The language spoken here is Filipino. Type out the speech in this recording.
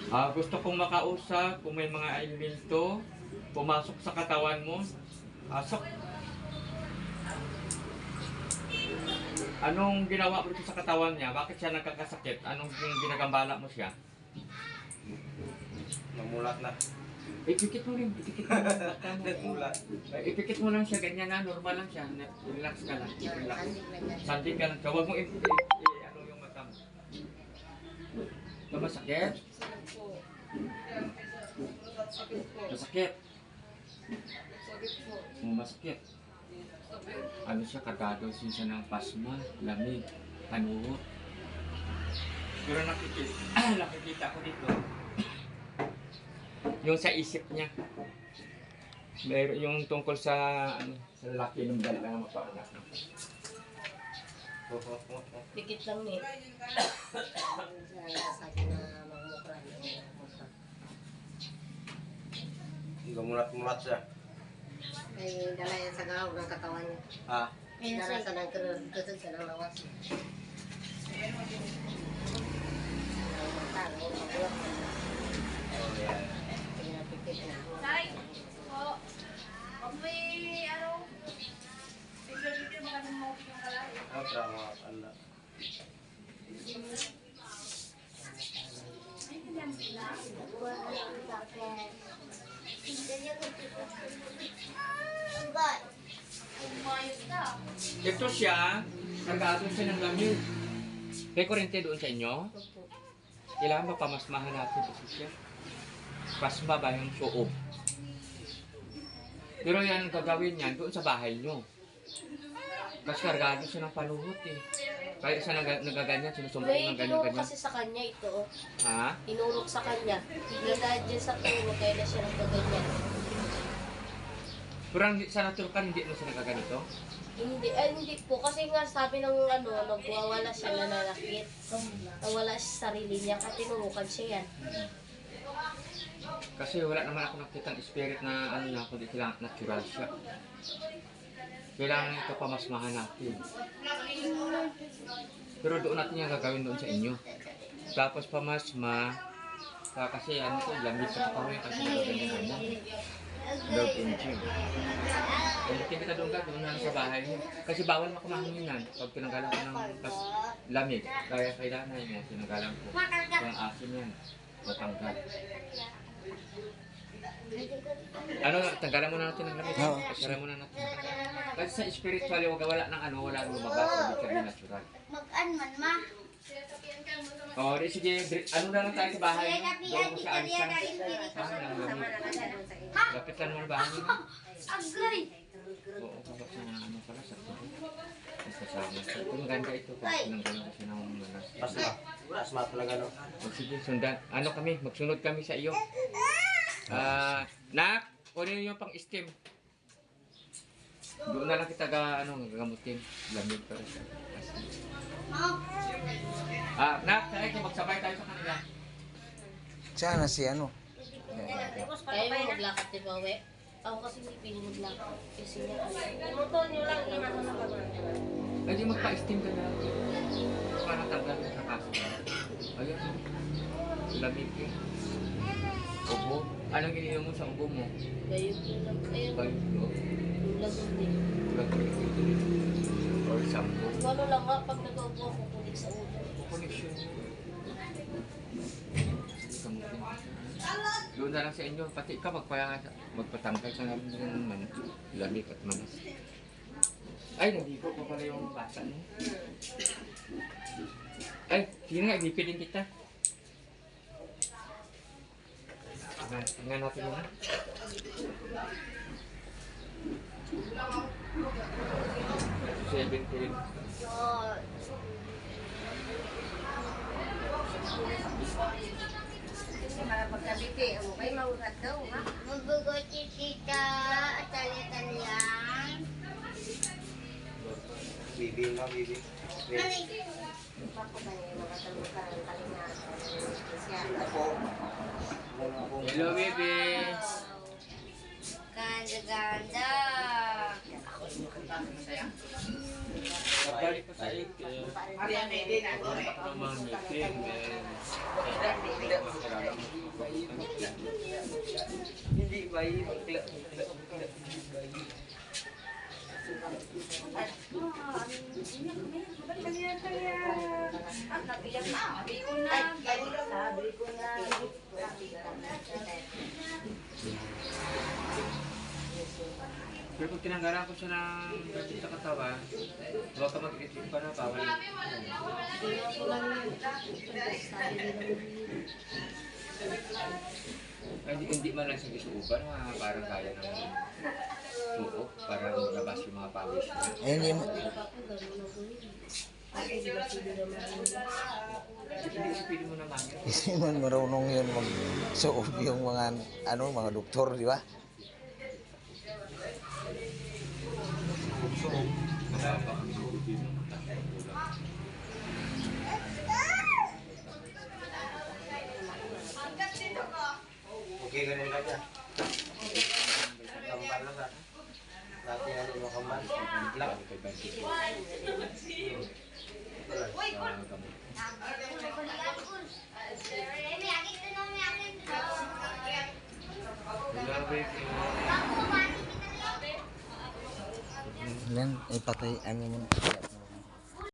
Gusto kong makausap kung may mga elemento pumasok sa katawan mo. Pasok. Anong ginawa mo dito sa katawan niya? Bakit siya nagkakasakit? Anong ginagambala mo siya? Namulat na. Ipikit mo rin. Ipikit mo lang. Namulat. Ipikit mo lang siya. Ganyan na. Normal lang siya. Relax ka lang. Relax. Sandig ka lang. Huwag mo ano yung mata mo. Ito masakit? Masakit. Masakit. Ano siya, kargado siya ng pasma, lamig, panuhot. Pero nakikita ko dito, yung sa isip niya. Meron yung tungkol sa lalaki ng dala na mapaanak. Dikit lang eh. Sabi na magmukra. Namulat-mulat siya. Ay, dala yan sa gawag ng katawan niya. Ah. Dala sa nagkutod siya ng lawas. Oh, yeah. Pinapipit na. Nay, po. Pag may ano, picture magandang mo yung kalay. Oh, trauma. Allah. Umayos ka. Ito siya, kargado siya ng lamig. May kurente doon sa inyo? Kailangan ba pamasmahan natin ito siya? Pasma ba yung suob? Pero yan ang gagawin niyan doon sa bahay nyo. Kasi kargado siya ng paluhot eh. Kaya siya nagaganyan, sinusumbong May ng tinuro ganyan-ganyan. kasi sa kanya ito. Ha? Tinurok sa kanya. Dahil dyan sa turo, kaya na siya nagkaganyan. Pero sa natural ka, hindi mo siya nagaganito? Hindi po. Kasi nga sabi ng nagwawala siya na nanakit. Nawala siya sa sarili niya. Kaya tinurukan siya yan. Kasi wala naman ako nakitang spirit na ano niya, kundi kailangan natural siya. Kailangan ito pamasmahan natin. Pero doon natin yung gagawin doon sa inyo. Tapos pamasma, kasi ano ito, lamig sa katawan kasi nagaganyan-ganyan. Love engine. Pagdating kita doon na sa bahay niyo. Kasi bawal makumahanginan pag tinanggalan ko ng lamig. Kaya kailangan mo, tinanggalan ko. Yung asin yan, matanggal. Ano, tanggalan muna natin ng lamig. Oo. Tanggalan muna natin. Kasi sa spiritual, wala ng ano, wala nang lumabas. Ibig sabihin natural. Mag-an man, ma. O, di sige, ano na lang tayo sa bahay niyo. Doon mo sa alisan. Lapit lang naman bahay niyo. Agay! Oo, kapag sa mga ano pala, sa tubo. Kasama. Ito maganda ito. Kasi nanggalan kasi ng mga Asma. Asma talaga, no? O sige, sundan. Ano kami, magsunod kami sa iyo. Nak, kunin niyo yung pang-steam. Doon na lang kita gagamutin. Lamig para sa Nak, tayo magsabay tayo sa kanila. Sana si ano? Kaya mo maglakad, di ba, we? Ako kasi hindi pili maglakad. Kasi niya, motor niyo lang, inano sa pagkakas. Ay, di magpa-steam ka na. Para tanggal yung kakas. Ayan. Lamig yun. Ubo. Anong ininom mo sa ubo mo? Gayog yun lang. Ayun, Bayot ko. lagot din. Or sampo. Ano lang nga, pag nag-upo ako, kulit sa ulo. Connection. Sige, kamutin. Doon na lang sa inyo. Pati ka magpatanggal ka namin ng lamig at manas. Ay, nandito pa pala yung bata niyo. Ay, sige nga, ibipilin kita. Tingnan natin muna. Seventeen. Para pagkabiti, ano kayo maugat daw, ha? Mabugot si tita at tali-talian. Bibi na, bibi. Ako ba yung makatulog ka ng talinga? Ako. Muna ako. Hello, baby. Ganda-ganda. Papa, Balik pa sa ik. Mga meeting. Hindi ba yun? Pero pag tinanggalan ko siya ng gadget sa katawan, huwag ka mag-isip pa na bawal. Ay, hindi man lang siya isuuban na parang kaya ng buo para labas yung mga pawis niya. Ayun yung... Isipin mo naman yun. Hindi man marunong yun mag-suob yung mga, mga doktor, di ba? Okay, ganun ka dyan. Kambal lang ka. Dati ano yung kambal. Lang. Yan, ipatay, mo.